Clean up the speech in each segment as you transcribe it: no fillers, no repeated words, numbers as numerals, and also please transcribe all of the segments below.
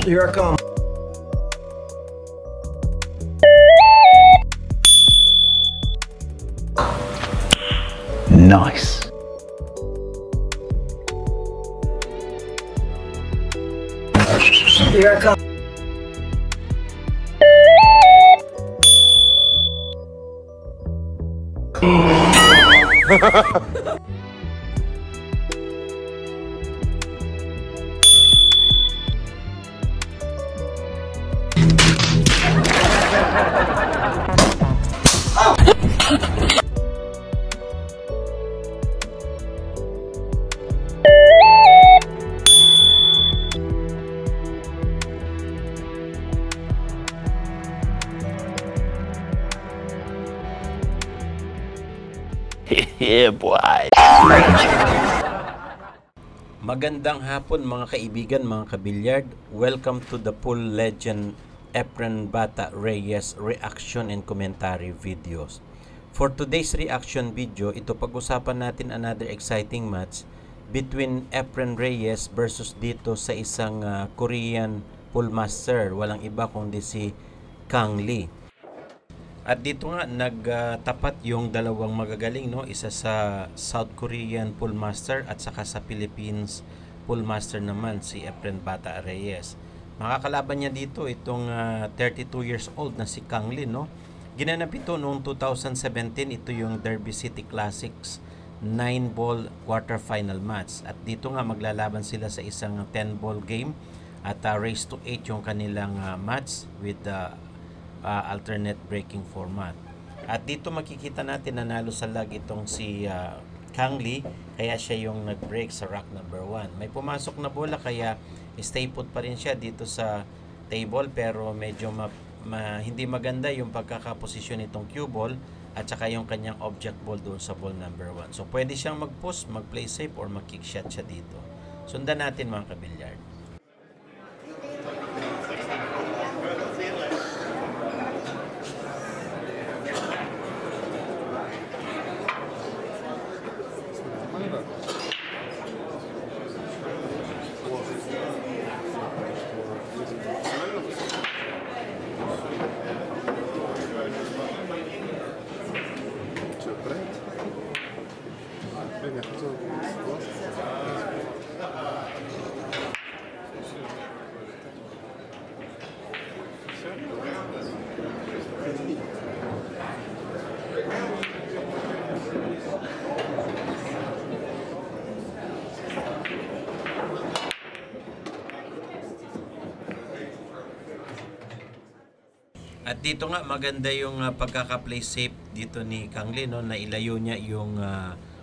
Here I come. Nice. Here I come. Yeah, boy. Magandang hapon mga kaibigan, mga kabilyard. Welcome to the Pool Legend Efren Bata Reyes reaction and commentary videos. For today's reaction video, ito pag-usapan natin another exciting match between Efren Reyes versus dito sa isang Korean pool master. Walang iba kundi si Kang Lee. At dito nga nagtapat yung dalawang magagaling, no? Isa sa South Korean pool master at saka sa Philippines pool master naman si Efren Bata Reyes. Makakalaban niya dito itong 32 years old na si Kang Lee, no? Ginanap ito noong 2017, ito yung Derby City Classics 9-ball quarterfinal match. At dito nga maglalaban sila sa isang 10-ball game at race to 8 yung kanilang match with alternate breaking format. At dito makikita natin nanalo sa lag itong si Kang Lee, kaya siya yung nag-break sa rack number 1. May pumasok na bola kaya stay put pa rin siya dito sa table, pero medyo hindi maganda yung pagkakaposisyon nitong cue ball at saka yung kanyang object ball doon sa ball number 1. So pwede siyang mag-post, mag-play safe or mag-kick shot siya dito. Sundan natin mga kabilyard. At dito nga maganda yung pagkaka-play safe dito ni Kang Lee, no, na ilayo niya yung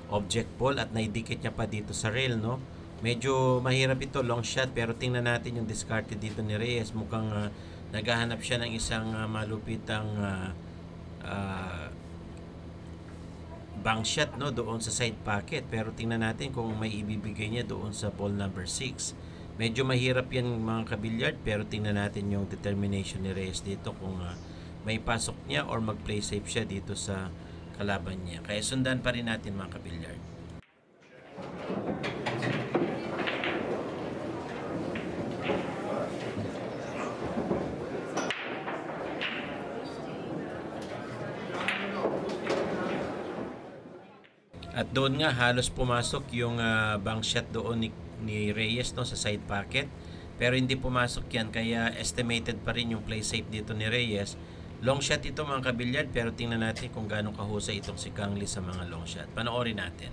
object ball at naidikit niya pa dito sa rail, no. Medyo mahirap ito, long shot, pero tingnan natin yung discarded dito ni Reyes. Mukhang naghahanap siya ng isang malupitang bank shot, no, doon sa side pocket, pero tingnan natin kung may ibibigay niya doon sa ball number 6. Medyo mahirap yan mga kabilyard, pero tingnan natin yung determination ni Reyes dito kung may pasok niya or mag-play safe siya dito sa kalaban niya. Kaya sundan pa rin natin mga kabilyard. At doon nga halos pumasok yung bank shot doon ni Reyes, no, sa side pocket, pero hindi pumasok yan, kaya estimated pa rin yung play safe dito ni Reyes. Long shot ito mga kabilyard, pero tingnan natin kung gaano kahusay itong si Kang Lee sa mga long shot. Panoorin natin.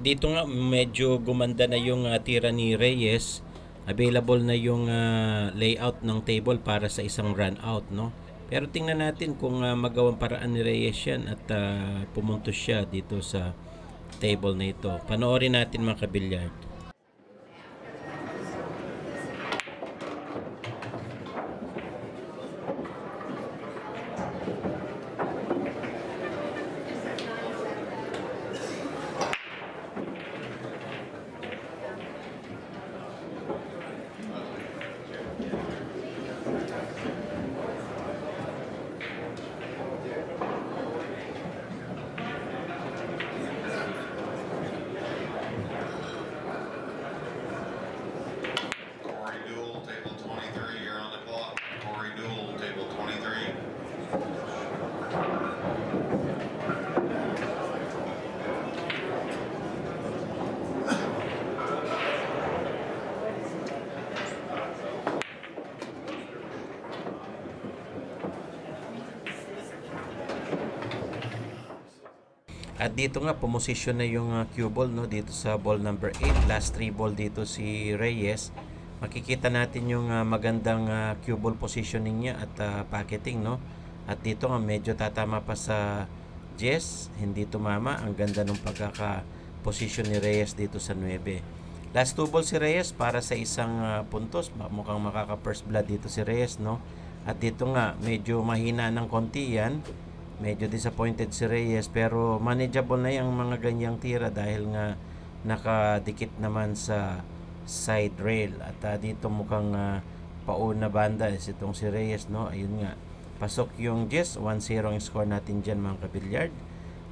dito nga medyo gumanda na yung tira ni Reyes. Available na yung layout ng table para sa isang run out, no? Pero tingnan natin kung magawang paraan ni Reyes yan at pumuntos siya dito sa table na ito. Panoorin natin mga kabilyard. At dito nga pumosisyon na yung cue ball, no, dito sa ball number 8. Last 3 ball dito si Reyes. Makikita natin yung magandang cue ball positioning niya at packeting, no. At dito nga medyo tatama pa sa Jess, hindi tumama. Ang ganda ng pagkaka-position ni Reyes dito sa 9. Last 2 ball si Reyes para sa isang puntos. Mukhang makaka first blood dito si Reyes, no. At dito nga medyo mahina ng konti yan. Medyo disappointed si Reyes, pero manageable na yung mga ganyang tira dahil nga nakadikit naman sa side rail. At dito mukhang pauna banda itong si Reyes, no. Ayun nga, pasok yung Jess. 1-0 ang score natin dyan mga kabilyard.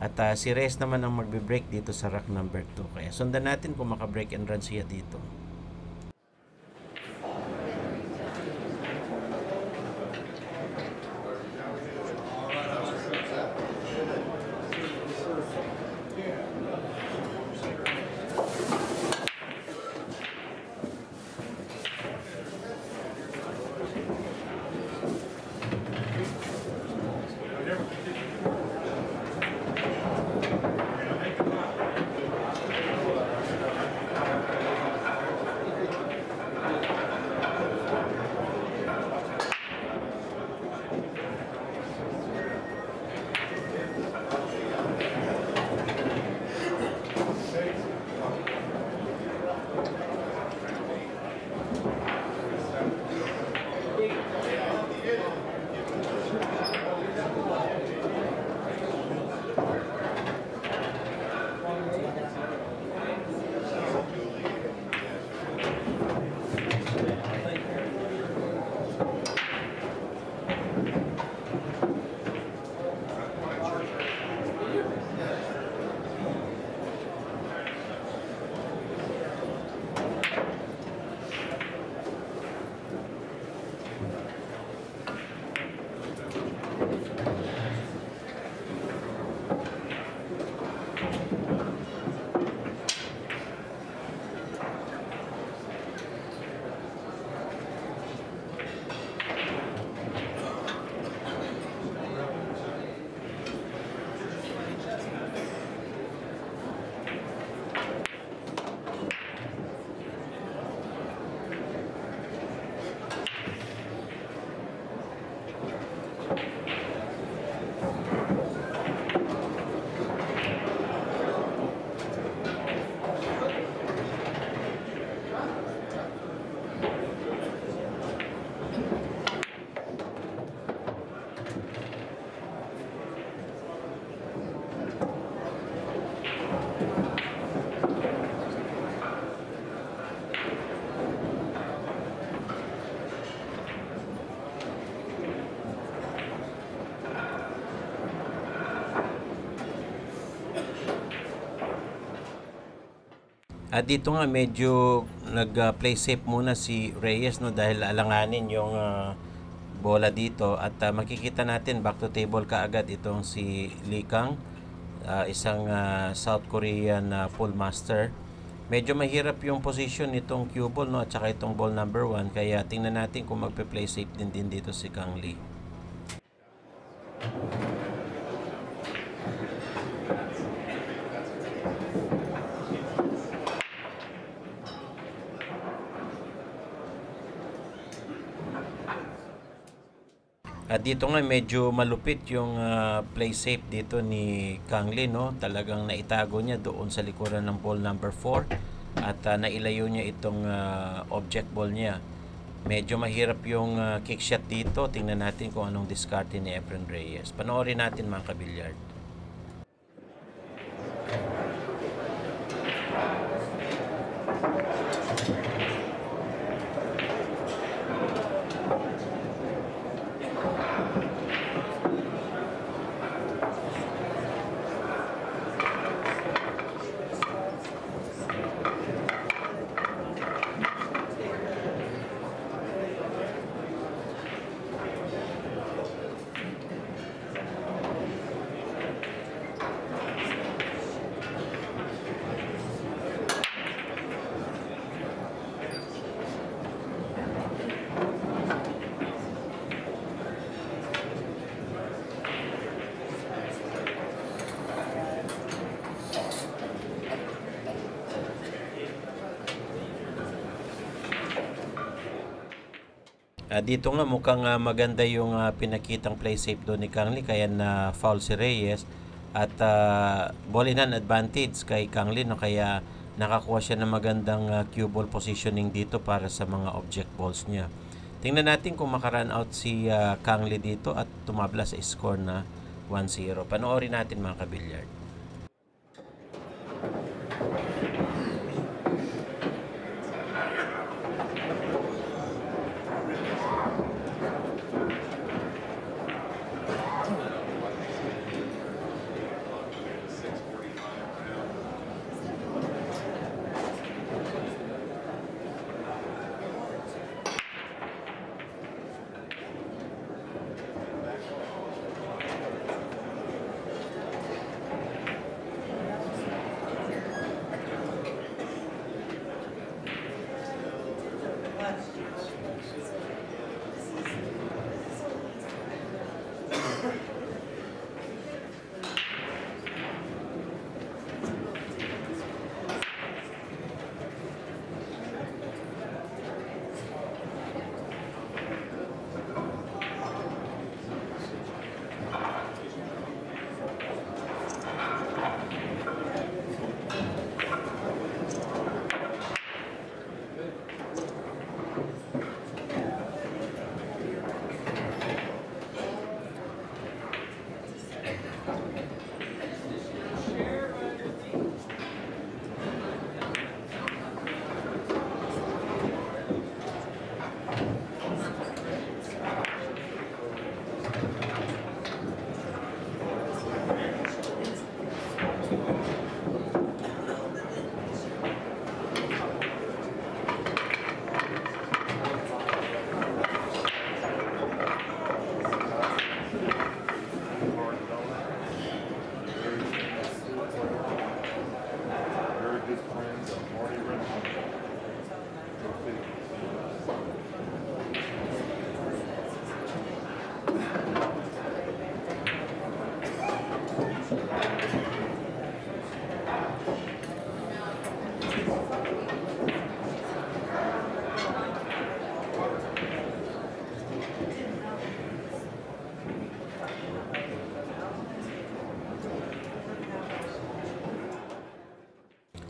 At si Reyes naman ang magbe-break dito sa rack number 2. Kaya sundan natin kung maka-break and run siya dito. At dito nga medyo nag-play safe muna si Reyes, no, dahil alanganin yung bola dito. At makikita natin back to table kaagad itong si Lee Kang, isang South Korean pool master. Medyo mahirap yung position nitong cue ball, no, at saka itong ball number 1. Kaya tingnan natin kung magpe-play safe din dito si Kang Lee. At dito nga medyo malupit yung play safe dito ni Kang Lee, no? Talagang naitago niya doon sa likuran ng ball number 4 at nailayo niya itong object ball niya. Medyo mahirap yung kick shot dito. Tingnan natin kung anong diskarte ni Efren Reyes. Panoorin natin mga kabilyard. Dito nga mukhang maganda yung pinakitang play safe doon ni Kang Lee, kaya na foul si Reyes at ball in hand advantage kay Kang Lee, no? Kaya nakakuha siya ng magandang cue ball positioning dito para sa mga object balls niya. Tingnan natin kung makarun out si Kang Lee dito at tumabla sa score na 1-0. Panoorin natin mga kabilyard.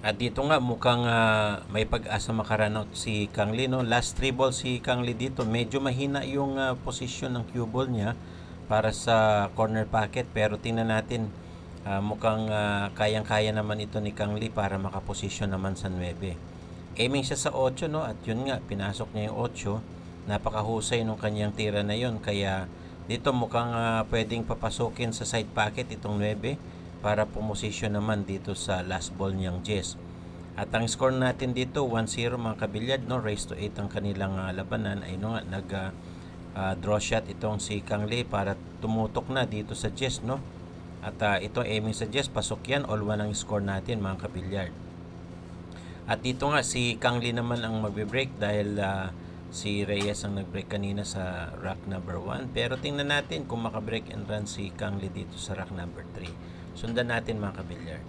At dito nga mukhang may pag-asa makarun out si Kang Lee, no? Last 3 balls si Kang Lee dito. Medyo mahina yung posisyon ng cue ball niya para sa corner pocket, pero tingnan natin, mukhang kayang-kaya naman ito ni Kang Lee para makaposisyon naman sa 9. Aiming siya sa 8, no? At yun nga, pinasok niya yung 8. Napakahusay nung kanyang tira na yun, kaya dito mukhang pwedeng papasukin sa side pocket itong 9 para pumosisyon naman dito sa last ball niyang Jess. At ang score natin dito 1-0 mga kabilyard, no? Race to 8 ang kanilang labanan. Ay no nga, nag draw shot itong si Kang Lee para tumutok na dito sa Jess, no? At ito aiming sa Jess, pasok yan. All 1 ang score natin mga kabilyard. At dito nga si Kang Lee naman ang magbe-break dahil si Reyes ang nag-break kanina sa rack number 1. Pero tingnan natin kung maka-break and run si Kang Lee dito sa rack number 3. Sundan natin mga kabilyard.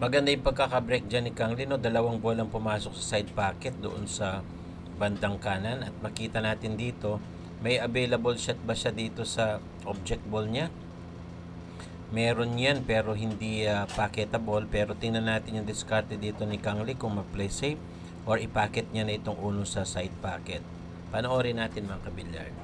Maganda yung pagkaka-break dyan ni Kang Lee, no? Dalawang bolang pumasok sa side pocket doon sa bandang kanan. At makita natin dito, may available shot ba siya dito sa object ball niya? Meron yan pero hindi packetable. Pero tingnan natin yung discarte dito ni Kang Lee kung ma-play safe or i-packet niya na itong uno sa side pocket. Panoorin natin mga kabilyard.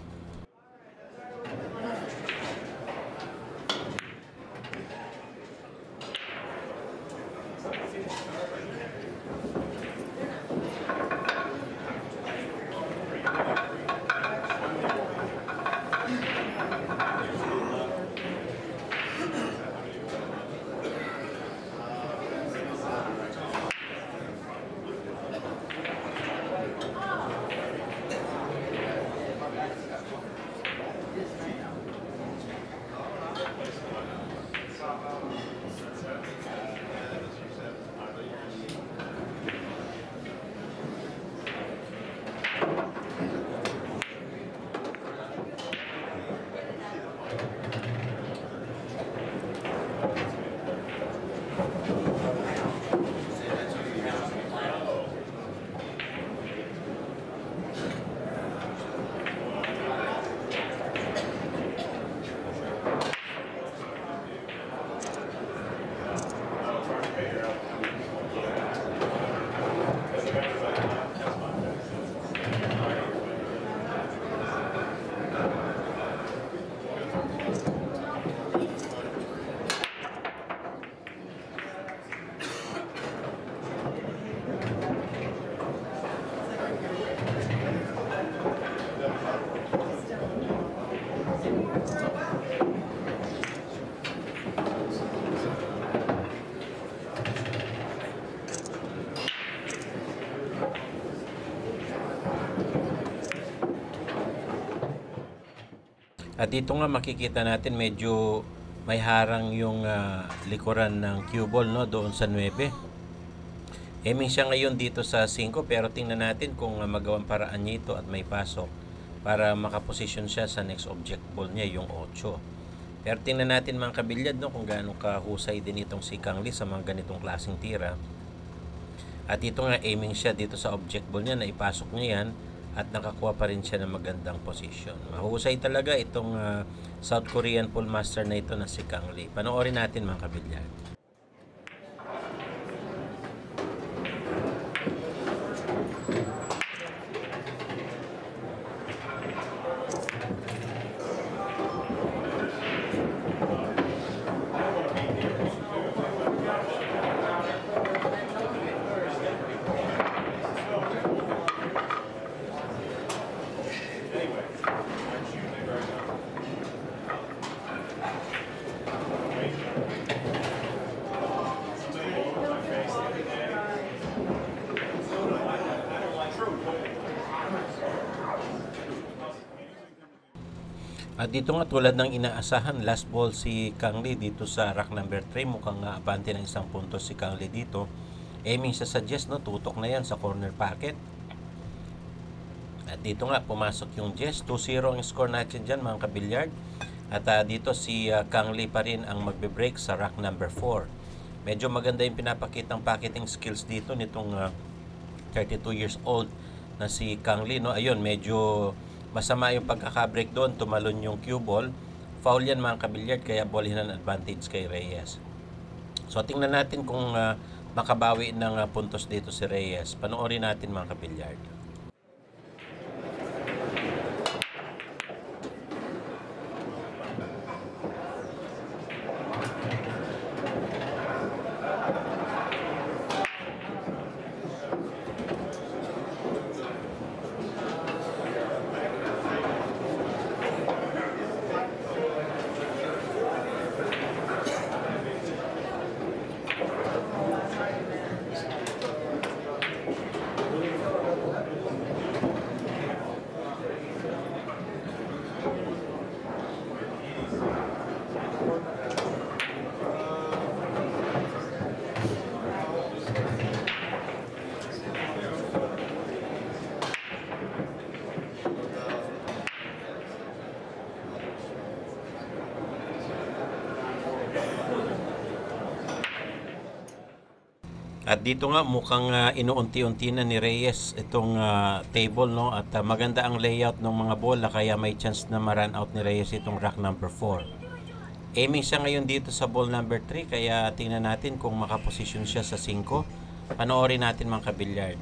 At dito nga makikita natin medyo may harang yung likuran ng cue ball, no, doon sa 9. Aiming siya ngayon dito sa 5 pero tingnan natin kung magawang paraan niya ito at may pasok para makaposisyon siya sa next object ball niya, yung 8. Pero tingnan natin mga kabilyad, no, kung gaano kahusay din itong si Kang Lee sa mga ganitong klaseng tira. At ito nga aiming siya dito sa object ball niya na ipasok niya yan at nakakuha pa rin siya ng magandang posisyon. Mahusay talaga itong South Korean pool master na ito na si Kang Lee. Panoorin natin mga kabilyard. At dito nga tulad ng inaasahan, last ball si Kang Lee dito sa rack number 3. Mukhang abante ng 1 puntos si Kang Lee dito. Aiming sa suggest, no, tutok na yan sa corner pocket. At dito nga pumasok yung Jess. 2-0 ang score natin dyan mga kabilyard. At dito si Kang Lee pa rin ang magbe-break sa rack number 4. Medyo maganda yung pinapakitang pocketing skills dito nitong 32 years old na si Kang Lee, no. Ayun, medyo masama yung pagkaka-break doon, tumalon yung cue ball. Foul yan mga kabilyard, kaya ball-in advantage kay Reyes. So tingnan natin kung makabawi ng puntos dito si Reyes. Panoorin natin mga kabilyard. At dito nga mukhang inuunti-unti na ni Reyes itong table, no? At maganda ang layout ng mga bola kaya may chance na ma-run out ni Reyes itong rack number 4. Aiming siya ngayon dito sa ball number 3 kaya tingnan natin kung makaposisyon siya sa 5. Panoorin natin mga kabilyard.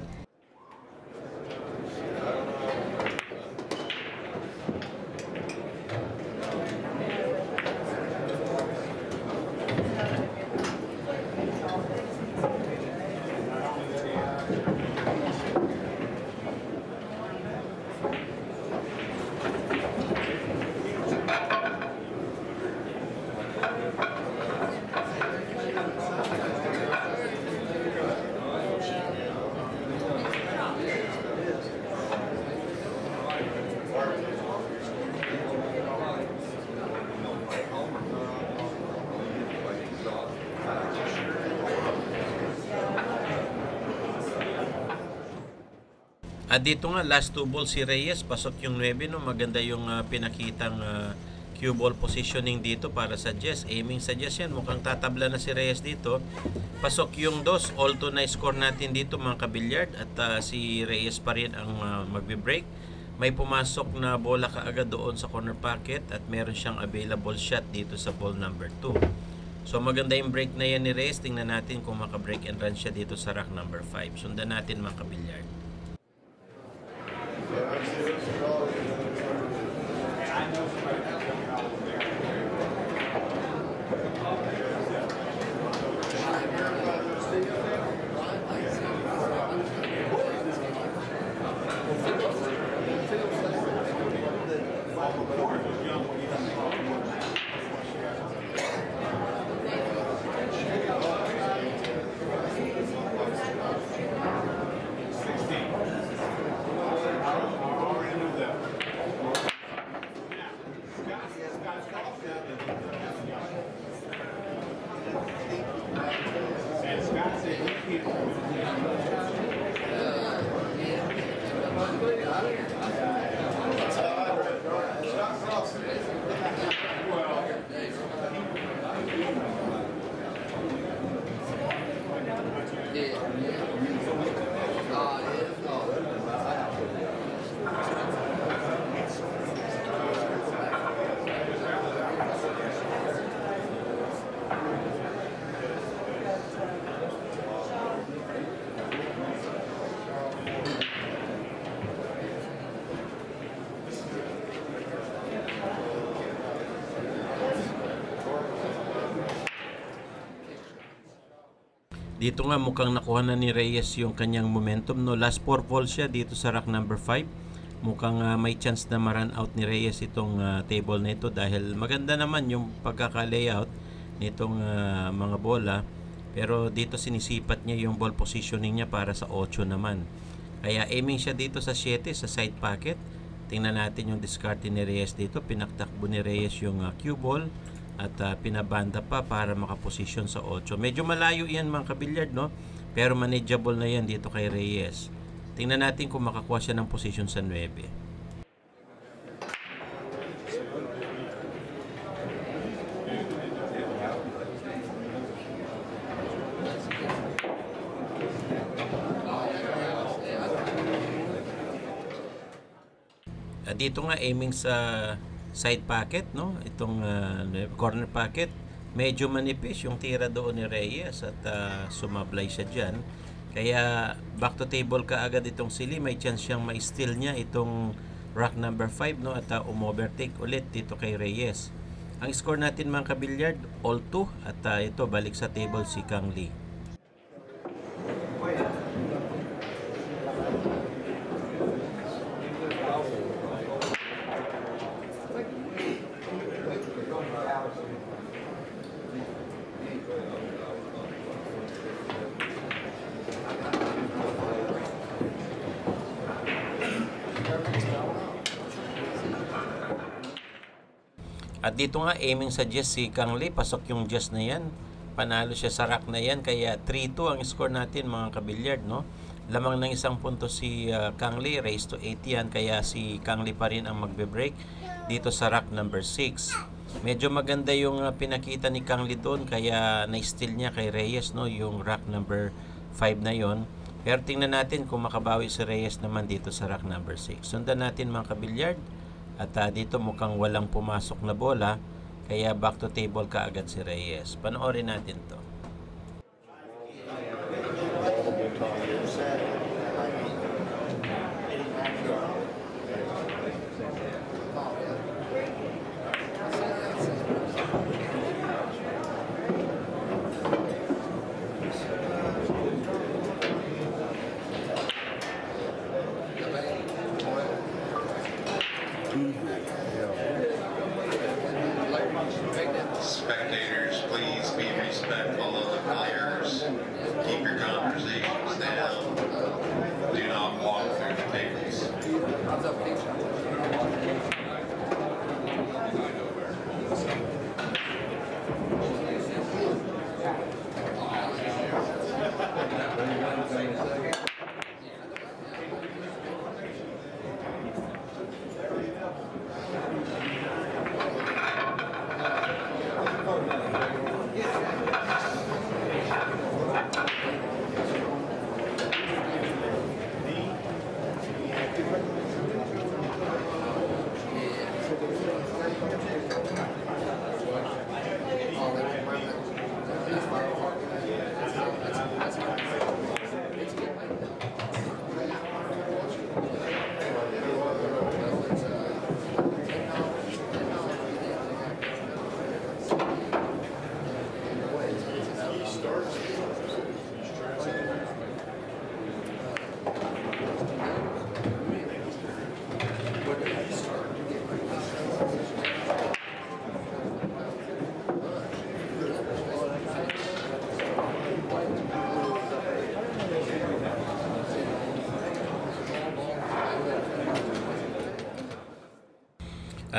At dito nga, last 2 balls si Reyes, pasok yung 9, no? Maganda yung pinakitang cue ball positioning dito para sa Jess. Aiming sa Jess yan, mukhang tatabla na si Reyes dito. Pasok yung 2, all-to na score natin dito mga kabilyard. At si Reyes pa rin ang magbe-break. May pumasok na bola kaagad doon sa corner pocket at meron siyang available shot dito sa ball number 2. So maganda yung break na yan ni Reyes. Tingnan natin kung maka-break and run siya dito sa rack number 5. Sundan natin mga kabilyard. Dito nga mukhang nakuha na ni Reyes yung kanyang momentum, no? Last 4 balls siya dito sa rack number 5. Mukhang may chance na ma-run out ni Reyes itong table na ito dahil maganda naman yung pagkaka-layout nitong mga bola. Pero dito sinisipat niya yung ball positioning niya para sa 8 naman. Kaya aiming siya dito sa 7 sa side pocket. Tingnan natin yung discard ni Reyes dito. Pinaktakbo ni Reyes yung cue ball at pinabanda pa para makaposisyon sa 8. Medyo malayo yan mga kabilyard, no? Pero manageable na yan dito kay Reyes. Tingnan natin kung makakuha siya ng posisyon sa 9. Dito nga aiming sa side pocket, no? Itong corner pocket, medyo manipis yung tira doon ni Reyes at sumablay siya dyan. Kaya back to table ka agad itong Sili. May chance siyang ma-steal niya itong rack number 5, no? At umovertake ulit dito kay Reyes. Ang score natin mga kabilyard, all 2. At ito balik sa table si Kang Lee. At dito nga aiming sa Jess si Kang Lee. Pasok yung Jess na yan. Panalo siya sa rack na yan. Kaya 3-2 ang score natin mga kabilyard, no? Lamang ng 1 punto si Kang Lee. Raise to 8 yan. Kaya si Kang Lee pa rin ang magbe-break dito sa rack number 6. Medyo maganda yung pinakita ni Kang Lee doon. Kaya na-steal niya kay Reyes, no? Yung rack number 5 na yon. Pero tingnan natin kung makabawi si Reyes naman dito sa rack number 6. Sundan natin mga kabilyard. At dito mukhang walang pumasok na bola. Kaya back to table kaagad si Reyes. Panoorin natin to. Spectators, please be respectful of the players. Keep your conversations down. Do not walk through the tables.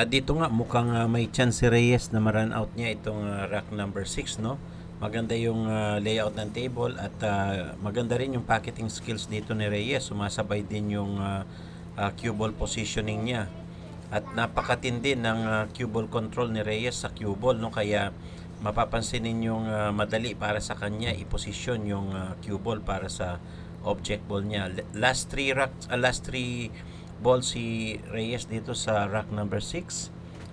Dito nga mukhang may chance si Reyes na ma-run out niya itong rack number 6, no? Maganda yung layout ng table at maganda rin yung pocketing skills dito ni Reyes. Sumasabay din yung cue ball positioning niya. At napakatindi ng cue ball control ni Reyes sa cue ball, no? Kaya mapapansin ninyong madali para sa kanya i-position yung cue ball para sa object ball niya. Last 3 ball si Reyes dito sa rack number 6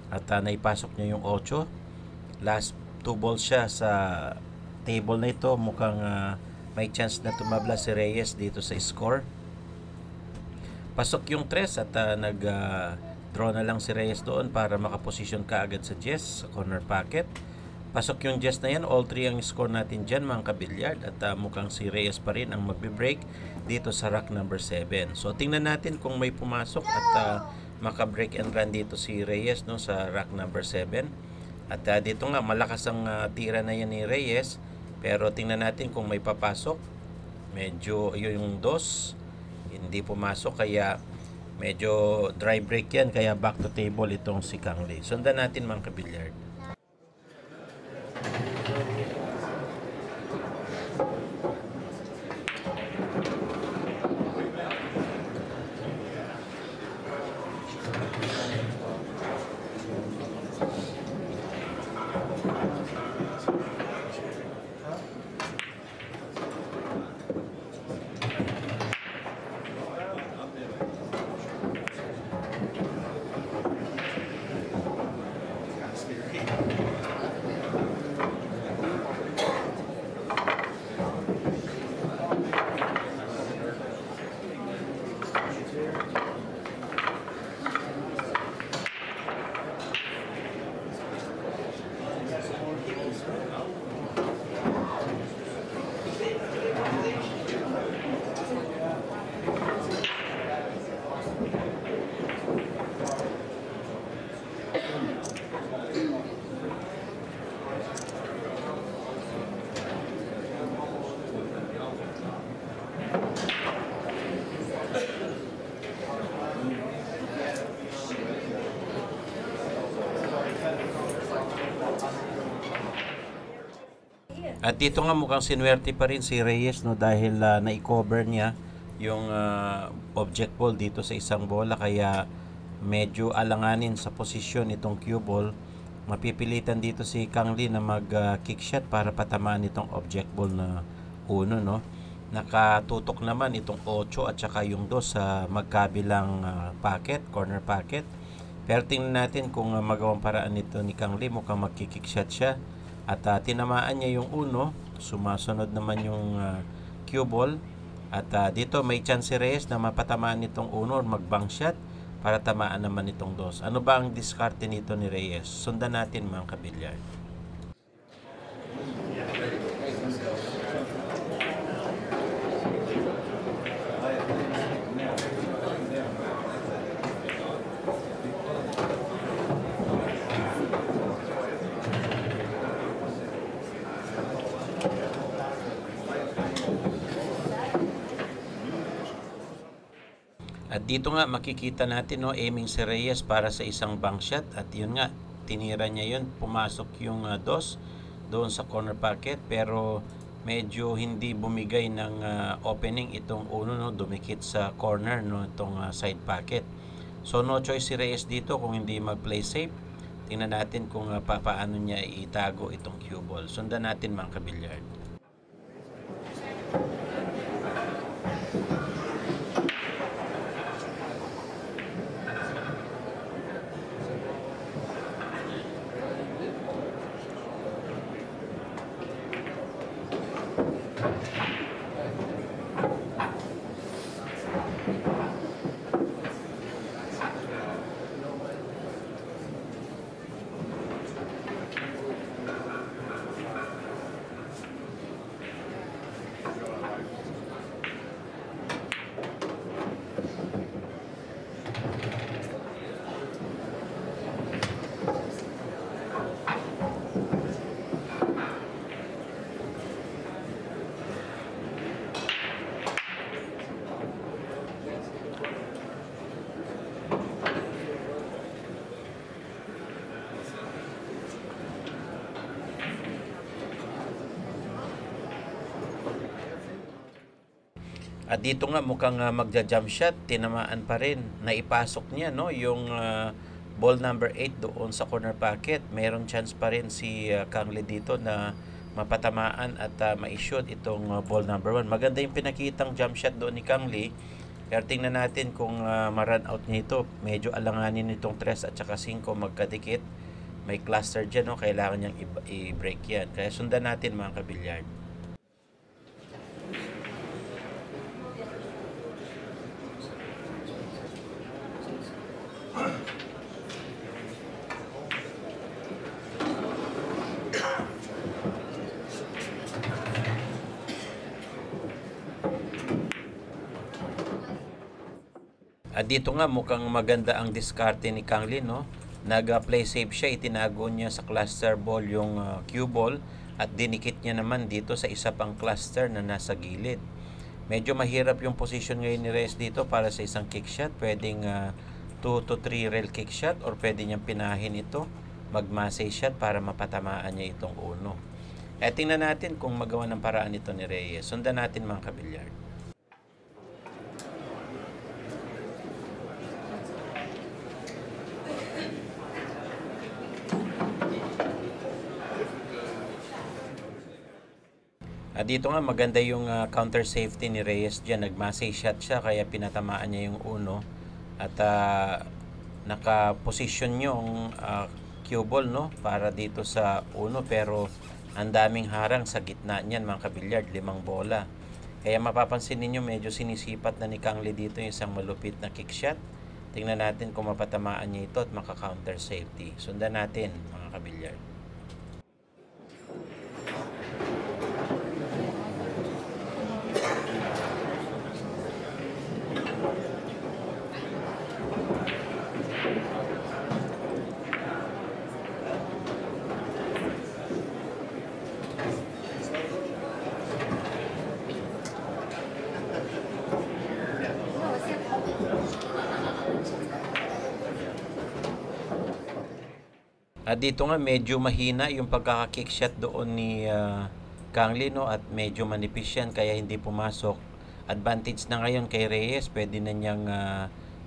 at naipasok niya yung 8. Last 2 balls siya sa table na ito. Mukhang may chance na tumabla si Reyes dito sa score. Pasok yung 3 at nag-draw na lang si Reyes doon para makaposisyon ka agad sa Jess sa corner pocket. Pasok yung Jess na yan. All 3 ang score natin dyan mga kabilyard. At mukhang si Reyes pa rin ang magbe-break dito sa rack number 7. So tingnan natin kung may pumasok at maka-break and run dito si Reyes, no, sa rack number 7. At dito nga malakas ang tira na yan ni Reyes. Pero tingnan natin kung may papasok. Medyo yung 2 hindi pumasok, kaya medyo dry break yan. Kaya back to table itong si Kang Lee. Sundan natin mga kabilyard. At dito nga mukhang sinuwerte pa rin si Reyes, no, dahil na-cover niya yung object ball dito sa isang bola, kaya medyo alanganin sa posisyon itong cue ball. Mapipilitan dito si Kang Lee na mag kick shot para patamaan itong object ball na uno, no. Nakatutok naman itong 8 at saka yung 2 sa magkabilang pocket, corner pocket. Pero tingnan natin kung magawang paraan nito ni Kang Lee. Mukhang magkikickshot siya. At tinamaan niya yung 1. Sumasunod naman yung cue ball. At dito may chance si Reyes na mapatamaan nitong 1 or mag-bank shot para tamaan naman itong 2. Ano ba ang diskarte nito ni Reyes? Sundan natin mga kabilyard. At dito nga makikita natin, no, aiming si Reyes para sa isang bank shot. At yun nga, tinira niya yun. Pumasok yung 2 doon sa corner pocket. Pero medyo hindi bumigay ng opening itong 1, no, dumikit sa corner, no, itong side pocket. So no choice si Reyes dito kung hindi mag-play safe. Tingnan natin kung paano niya itago itong cue ball. Sundan natin mga kabilyard. At dito nga mukhang magja-jump shot, tinamaan pa rin. Naipasok niya, no, yung ball number 8 doon sa corner pocket. Meron chance pa rin si Kang Lee dito na mapatamaan at ma-shoot itong ball number 1. Maganda yung pinakitang jump shot doon ni Kang Lee. Pero tingnan natin kung ma-run out niya ito. Medyo alanganin itong 3 at saka 5 magkadikit. May cluster dyan, no? Kailangan niyang i-break yan. Kaya sundan natin mga kabilyard. At dito nga mukhang maganda ang diskarte ni Kang Lee, no? Nag-play safe siya, itinago niya sa cluster ball yung cue ball at dinikit niya naman dito sa isa pang cluster na nasa gilid. Medyo mahirap yung position ngayon ni Reyes dito para sa isang kick shot. Pwedeng 2 to 3 rail kick shot or pwede niyang pinahin ito, mag-massage shot para mapatamaan niya itong 1. Tingnan natin kung magawa ng paraan ito ni Reyes. Sundan natin mga kabilyard. Dito nga maganda yung counter safety ni Reyes dyan. Nag-massage shot siya kaya pinatamaan niya yung 1. At naka-position yung cue ball, no, para dito sa 1. Pero ang daming harang sa gitna niyan mga kabilyard, 5 bola. Kaya mapapansin ninyo medyo sinisipat na ni Kang Lee dito yung isang malupit na kick shot. Tingnan natin kung mapatamaan niya ito at maka-counter safety. Sundan natin mga kabilyard. Dito nga medyo mahina yung pagkaka-kick shot doon ni Kang Lee, no, at medyo manipis yan kaya hindi pumasok. Advantage na ngayon kay Reyes, pwede na niyang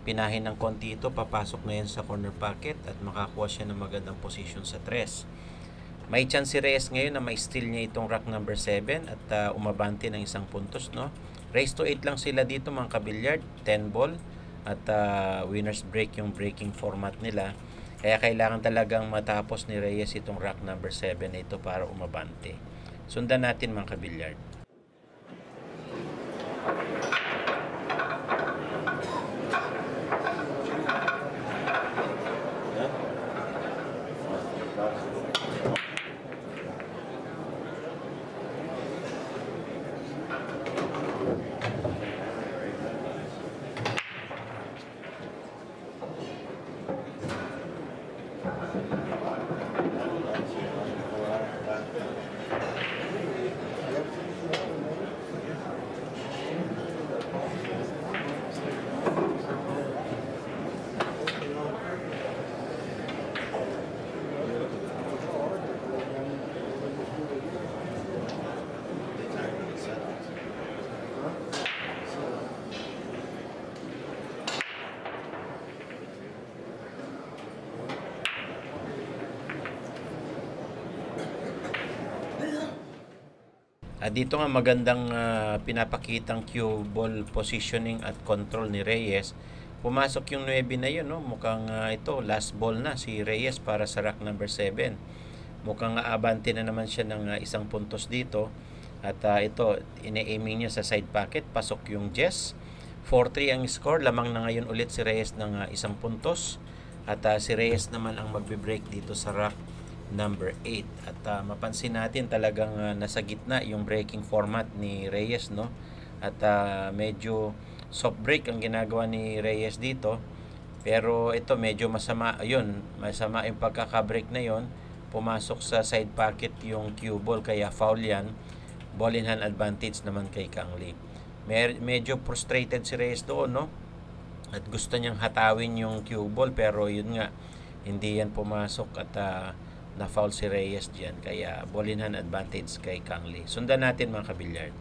pinahin ng konti ito, papasok na yan sa corner pocket at makakuha siya ng magandang position sa 3. May chance si Reyes ngayon na ma-steal niya itong rack number 7 at umabante ng isang puntos, no? Race to 8 lang sila dito mga kabilyard, 10 ball at winner's break yung breaking format nila. Kaya kailangan talagang matapos ni Reyes itong rack number 7 na ito para umabante. Sundan natin mga kabilyard. Dito nga magandang pinapakitang cue ball positioning at control ni Reyes. Pumasok yung 9 na yun, no? Mukhang ito last ball na si Reyes para sa rack number 7. Mukhang abante na naman siya ng isang puntos dito. At ito ine-aiming niya sa side pocket, pasok yung Jess. 4-3 ang score, lamang na ngayon ulit si Reyes ng isang puntos. At si Reyes naman ang magbe-break dito sa rack number 8. At mapansin natin talagang nasa gitna yung breaking format ni Reyes, no? At medyo soft break ang ginagawa ni Reyes dito. Pero ito medyo masama, yun, masama yung pagkaka-break na yon. Pumasok sa side pocket yung cue ball kaya foul yan. Ball in hand advantage naman kay Kang Lee. Medyo frustrated si Reyes doon, no? At gusto niyang hatawin yung cue ball pero yun nga, hindi yan pumasok at na-foul si Reyes dyan. Kaya ball in hand advantage kay Kang Lee. Sundan natin mga kabilyard.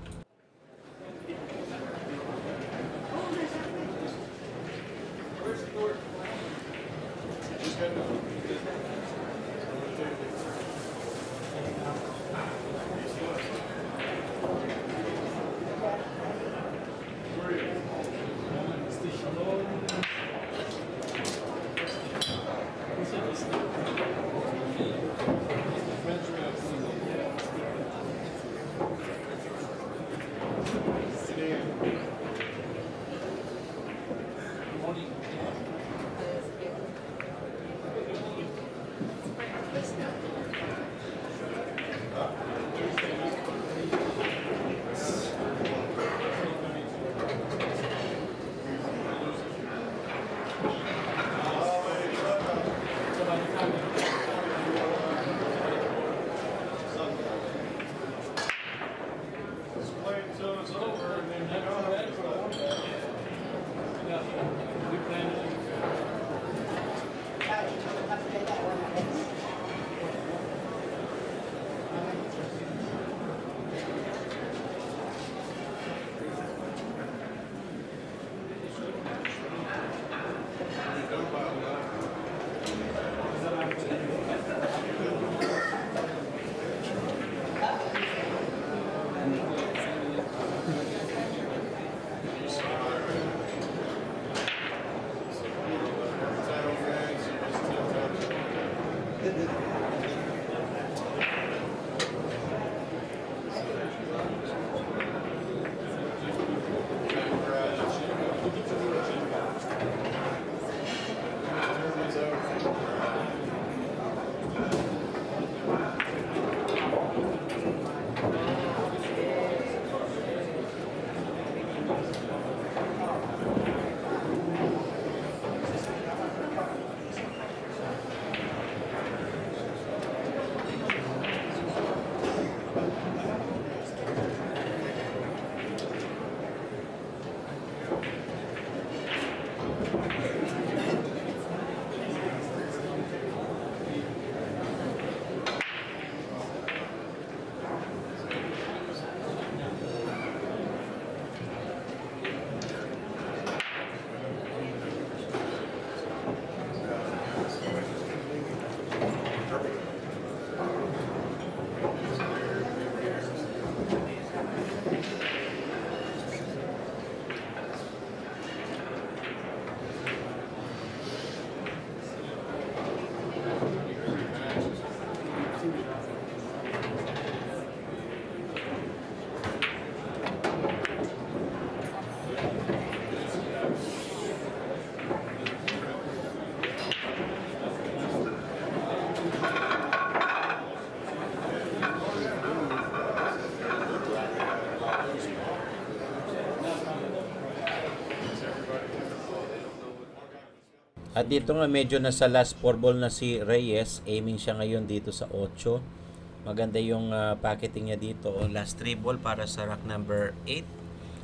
At dito nga medyo nasa last 4 ball na si Reyes. Aiming siya ngayon dito sa 8. Maganda yung packeting niya dito. Last 3 ball para sa rack number 8.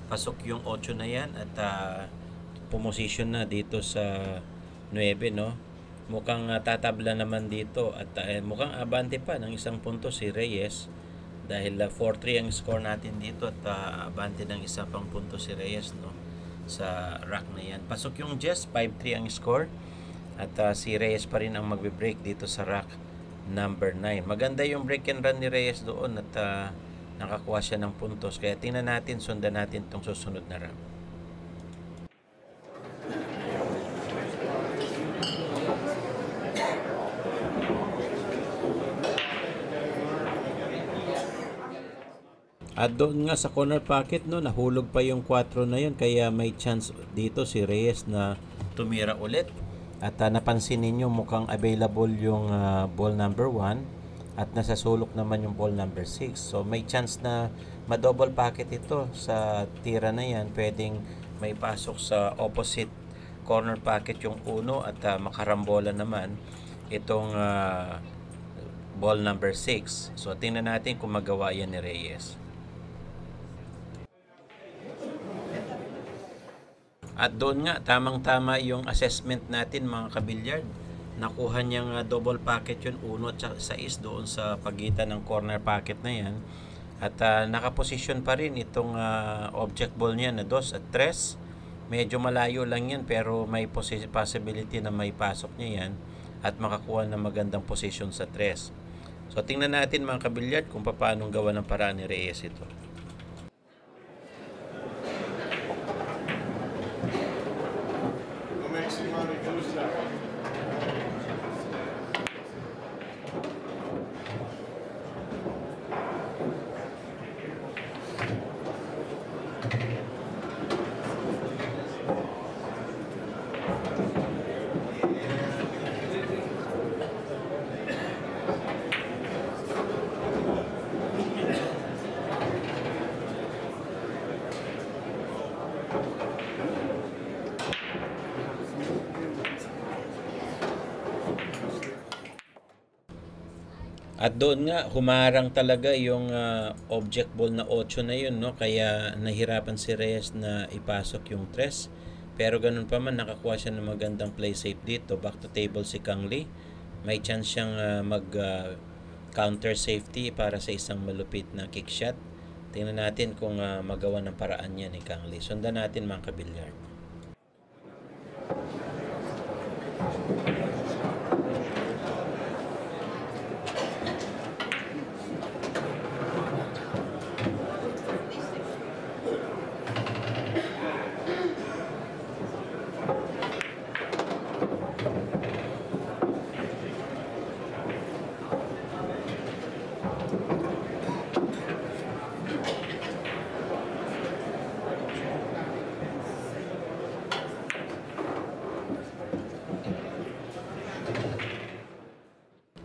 Pasok yung 8 na yan at pumosisyon na dito sa 9, no? Mukhang tatabla naman dito at mukhang abante pa ng isang punto si Reyes dahil 4-3 ang score natin dito at abante ng isa pang punto si Reyes, no, sa rack na yan. Pasok yung Jess, 5-3 ang score at si Reyes pa rin ang magbe-break dito sa rack number 9. Maganda yung break and run ni Reyes doon at nakakuha siya ng puntos, kaya tingnan natin, sundan natin itong susunod na rack. At doon nga sa corner pocket, no, nahulog pa yung 4 na yun, kaya may chance dito si Reyes na tumira ulit. At napansin ninyo mukhang available yung ball number 1 at nasa sulok naman yung ball number 6. So may chance na ma-double pocket ito sa tira na yan. Pwedeng may pasok sa opposite corner pocket yung 1 at makarambola naman itong ball number 6. So tingnan natin kung magawa yan ni Reyes. At doon nga, tamang-tama yung assessment natin mga kabilyard. Nakuha niyang double pocket yun, 1 at 6 doon sa pagitan ng corner pocket na yan. At nakaposisyon pa rin itong object ball niya na 2 at 3. Medyo malayo lang yan pero may possibility na may pasok niya yan at makakuha ng magandang position sa 3. So tingnan natin mga kabilyard kung paano gawa ng paraan ni Reyes ito. At doon nga, humarang talaga yung object ball na 8 na yun, no? Kaya nahirapan si Reyes na ipasok yung 3. Pero ganun pa man, nakakuha siya ng magandang play safe dito. Back to table si Kang Lee. May chance siyang mag-counter safety para sa isang malupit na kick shot. Tingnan natin kung magawa ng paraan niya ni Kang Lee. Sundan natin mga kabilyard.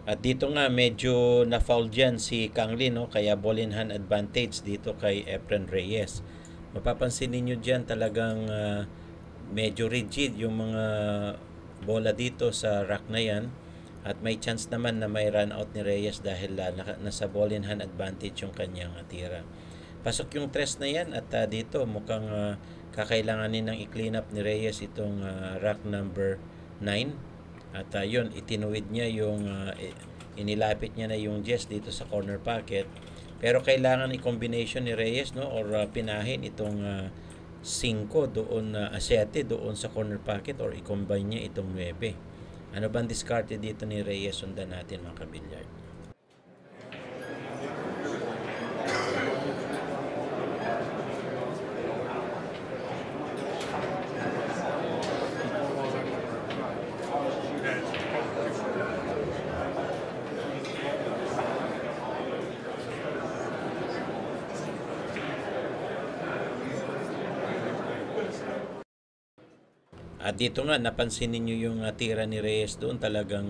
At dito nga medyo na-foul dyan si Kang Lee, no? Kaya ball in hand advantage dito kay Efren Reyes. Mapapansin niyo dyan talagang medyo rigid yung mga bola dito sa rack na yan. At may chance naman na may run out ni Reyes dahil nasa ball in hand advantage yung kanyang tira. Pasok yung 3 na yan at dito mukhang kakailanganin ng i-clean up ni Reyes itong rack number 9. At yun, itinuwid niya yung inilapit niya na yung Jess dito sa corner pocket. Pero kailangan i-combination ni Reyes, no, or pinahin itong 5 doon, 7 doon sa corner pocket, or i-combine niya itong 9. Ano bang discarded dito ni Reyes? Sundan natin mga kabilyard. At dito nga, napansin niyo yung tira ni Reyes doon. Talagang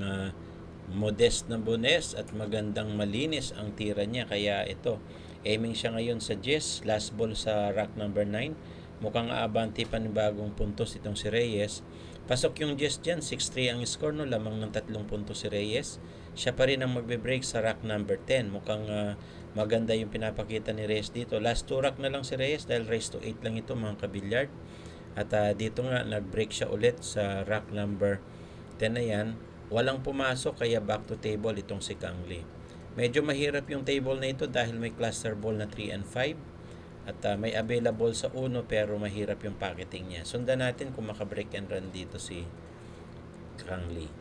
modest na bones at magandang malinis ang tira niya. Kaya ito, aiming siya ngayon sa Jess. Last ball sa rack number 9. Mukhang aabante pa ng bagong puntos itong si Reyes. Pasok yung Jess dyan, 6-3 ang score, no? Lamang ng 3 puntos si Reyes. Siya pa rin ang magbe-break sa rack number 10. Mukhang maganda yung pinapakita ni Reyes dito. Last 2 rack na lang si Reyes dahil race to 8 lang ito mga kabilyard. At dito nga, nag-break siya ulit sa rack number 10 na yan. Walang pumasok kaya back to table itong si Kang Lee. Medyo mahirap yung table na ito dahil may cluster ball na 3 and 5. At may available sa 1 pero mahirap yung pocketing niya. Sundan natin kung maka-break and run dito si Kang Lee.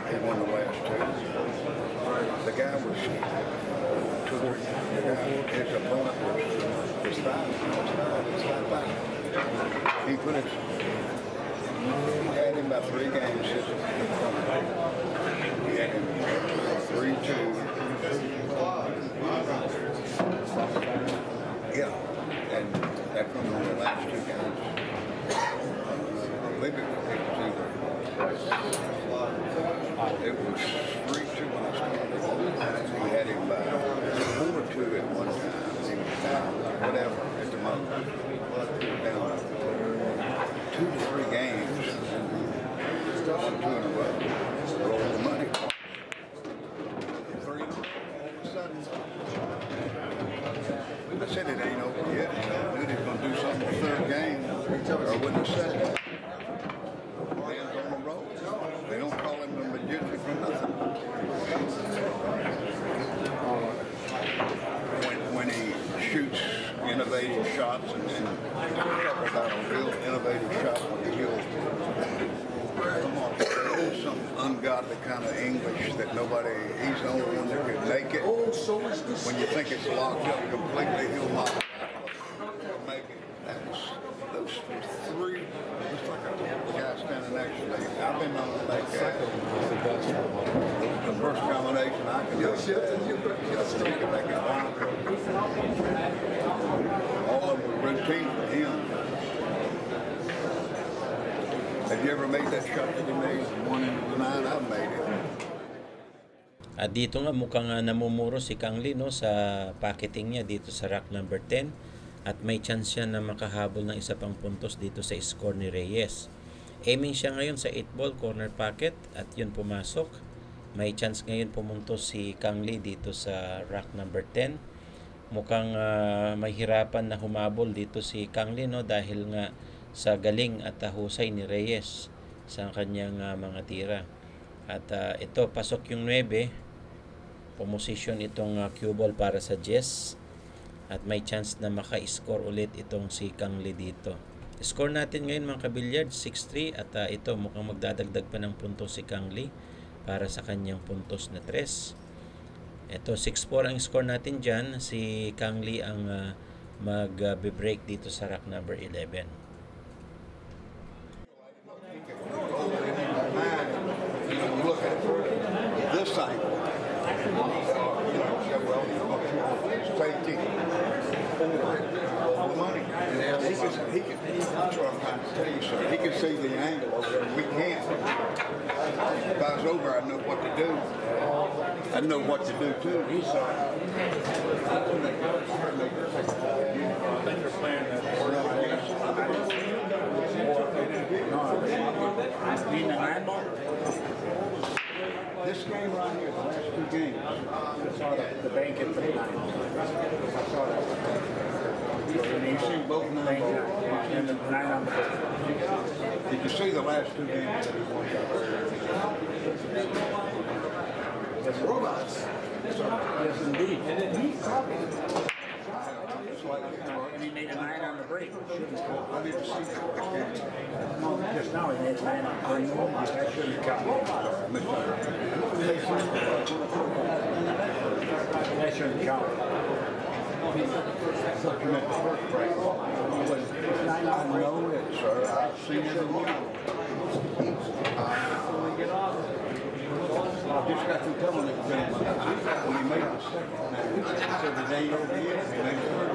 He won the last two. The guy was his opponent was five. He put his, he had him by 3 games. He had him 3-2. Yeah, and that from the last 2 games. I believe it was either. It was 3-2 when I started. He had him by 4-2 at one time. He was down, whatever, at the moment. He was down 2 to 3 games. 2 in a row. Rolled the money. 3 in a row. I said it ain't over yet. I knew they were going to do something the 3rd game, or I wouldn't have said it. Man's on the road. They don't call him a magician for nothing. When he shoots innovative shots and talk about a real innovative shot when he'll come on, some ungodly kind of English that nobody, he's the only one that can make it. When you think it's locked up completely, he'll knock it out. He'll make it. That was, those 3, just like I told the guy standing next to me, I've been on that guy. The first combination I can make that. You can make it wild. All of them were routine for him. Have you ever made that shot that he made? 1 into 9, I've made it. At dito nga mukhang namumuro si Kang Lee, no, sa pocketing niya dito sa rack number 10. At may chance siya na makahabol ng isa pang puntos dito sa score ni Reyes. Aiming siya ngayon sa 8-ball corner pocket at yun pumasok. May chance ngayon pumuntos si Kang Lee dito sa rack number 10. Mukhang may hirapan na humabol dito si Kang Lee, no, dahil nga sa galing at husay ni Reyes sa kanyang mga tira. At ito, pasok yung 9. Pumosisyon itong cue ball para sa Jess. At may chance na maka-score ulit itong si Kang Lee dito. Score natin ngayon mga kabilyard, 6-3. At ito, mukhang magdadagdag pa ng puntos si Kang Lee para sa kanyang puntos na 3. Ito, 6-4 ang score natin dyan. Si Kang Lee ang mag-break dito sa rack number 11. Look at this angle. Safety. All the money. He can, that's what I'm trying to tell you, sir. He can see the angle over there. We can't. If I was over, I'd know what to do. I'd know what to do too. I think they're playing that. This game right here, the last 2 games, I saw the bank at the 9. I saw that. And you see both 9 and the 9 on the board. Did you see the last 2 games that he won? That's robots. Yes, indeed. And he made a 9 on the break. I didn't see that. No, just now he made a 9 on the break. That shouldn't count. That shouldn't count. You meant the first break. I know it, sir. I've seen it in one. I just got through telling it when he made the second. He said it ain't over yet. He made the third.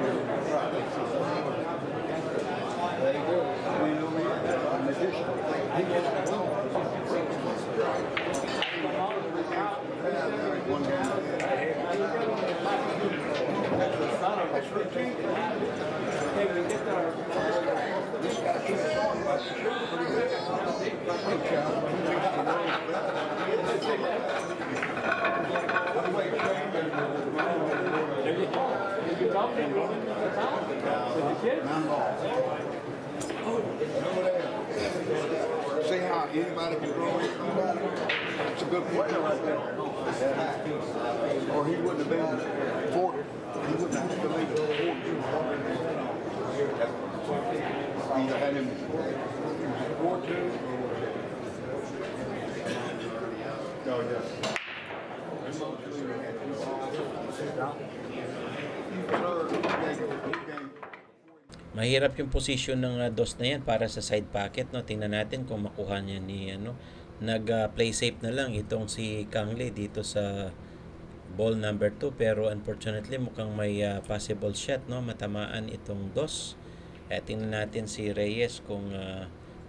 There you go. We know me. In addition, he just got one down. That's routine. This guy keeps on by the show pretty good. See how anybody can throw it. It's a good player right there. Or he wouldn't have been four. He wouldn't have to make it 4-2. Either had him 4-2. Oh, yes. Mahirap yung position ng dos na yan para sa side pocket, no. Tingnan natin kung makuha niya ni play safe na lang itong si Kangley dito sa ball number 2, pero unfortunately mukhang may possible shot, no, matamaan itong dos. Tingnan natin si Reyes kung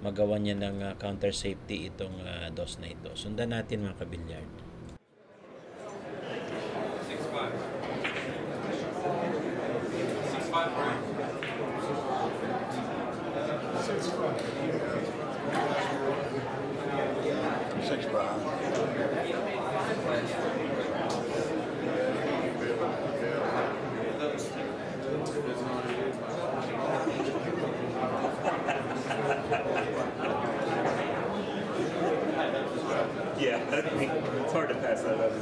magawa niya ng counter safety itong dos na ito. Sundan natin mga kabilyard. 6'5". Yeah, it's hard to pass that up.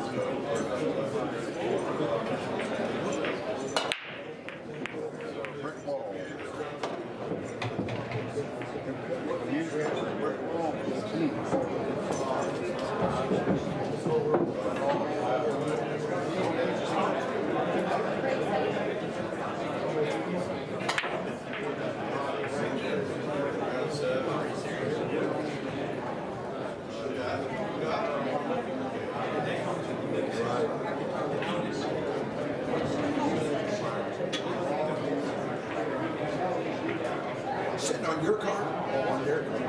Brick wall. Sitting on your car or on their car?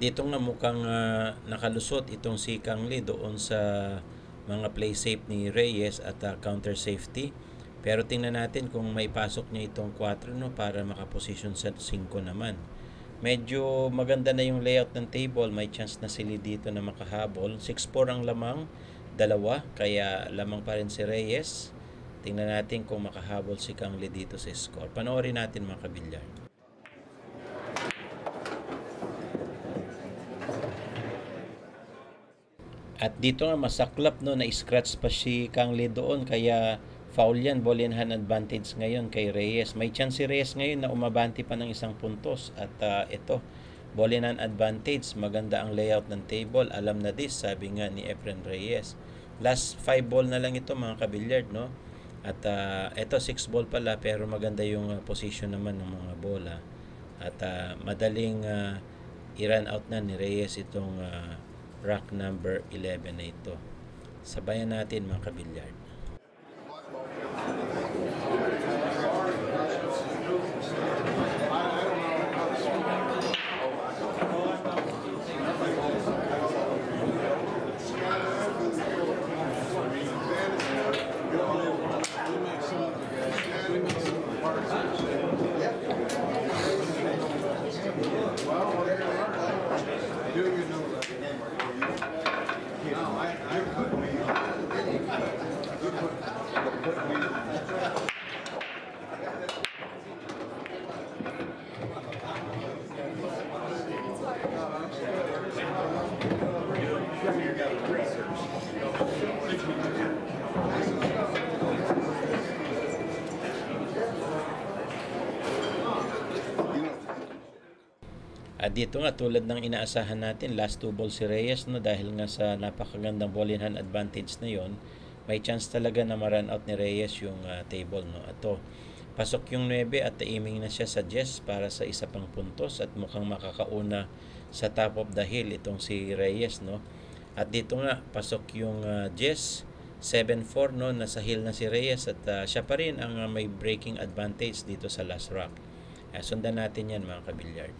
Ditong na mukhang nakalusot itong si Kangley doon sa mga play safe ni Reyes at counter safety. Pero tingnan natin kung may pasok niya itong 4, no, para makaposition sa 5 naman. Medyo maganda na yung layout ng table. May chance na sila dito na makahabol. 6-4 ang lamang, 2, kaya lamang pa rin si Reyes. Tingnan natin kung makahabol si Kangley dito sa score. Panoorin natin mga kabilyar. At dito nga masaklap, no, na scratch pa si Kangley doon, kaya foul yan, ball in hand advantage ngayon kay Reyes. May chance si Reyes ngayon na umabanti pa ng 1 puntos. At ito, ball in hand advantage, maganda ang layout ng table. Alam na this, sabi nga ni Efren Reyes. Last 5 ball na lang ito mga kabilyard, no? At ito 6 ball pala, pero maganda yung position naman ng mga bola. At madaling i-run out na ni Reyes itong rack number 11 na ito. Sabayan natin mga kabilyard. At dito nga, tulad ng inaasahan natin, last 2 balls si Reyes, no, dahil nga sa napakagandang ball in hand advantage na yon, may chance talaga na ma-run out ni Reyes yung table, no. Ato, pasok yung 9 at aiming na siya sa Jess para sa isa pang puntos at mukhang makakauna sa top of the hill itong si Reyes, no. At dito nga, pasok yung Jess 7-4, no, nasa hill na si Reyes at siya pa rin ang may breaking advantage dito sa last rock. Sundan natin yan, mga kabilyard.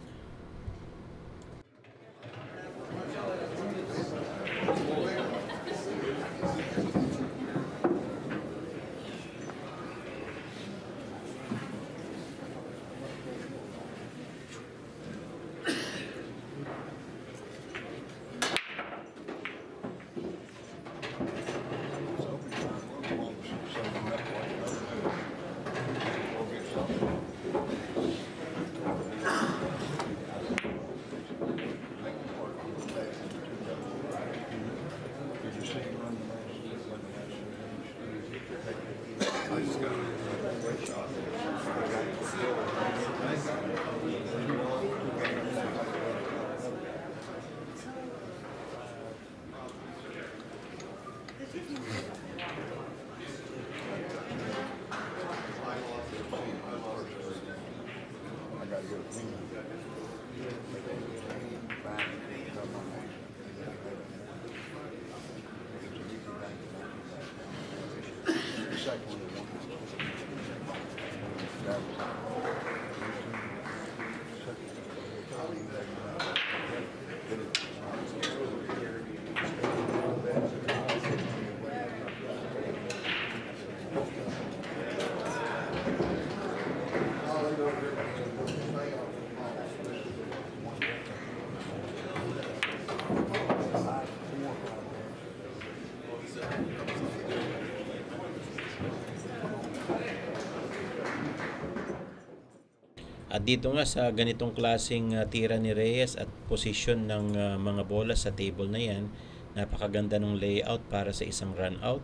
At dito nga sa ganitong klaseng tira ni Reyes at posisyon ng mga bola sa table na yan, napakaganda ng layout para sa isang run out.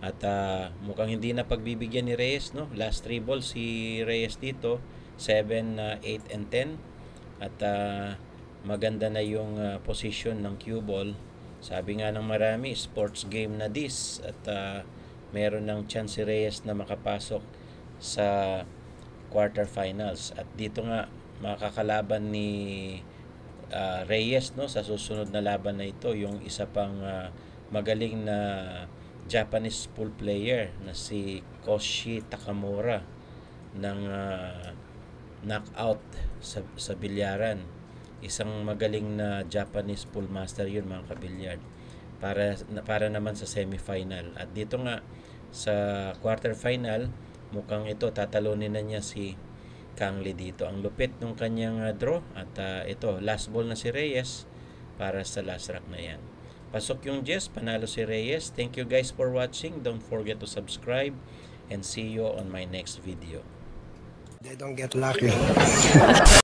At mukhang hindi na pagbibigyan ni Reyes, no? Last 3 balls si Reyes dito, 7, 8, and 10. At maganda na yung position ng cue ball. Sabi nga ng marami, sports game na this. At meron ng chance si Reyes na makapasok sa quarterfinals. At dito nga makakalaban ni Reyes, no, sa susunod na laban na ito, yung isa pang magaling na Japanese pool player na si Koshi Takamura ng knockout sa bilyaran. Isang magaling na Japanese pool master yun, mga kabilyard, para naman sa semifinal. At dito nga sa quarterfinal, mukhang ito tatalunin na niya si Kang Lee dito. Ang lupit ng kanyang draw. At ito, last ball na si Reyes para sa last rock na yan. Pasok yung Jess, panalo si Reyes. Thank you guys for watching. Don't forget to subscribe and see you on my next video. They don't get lucky.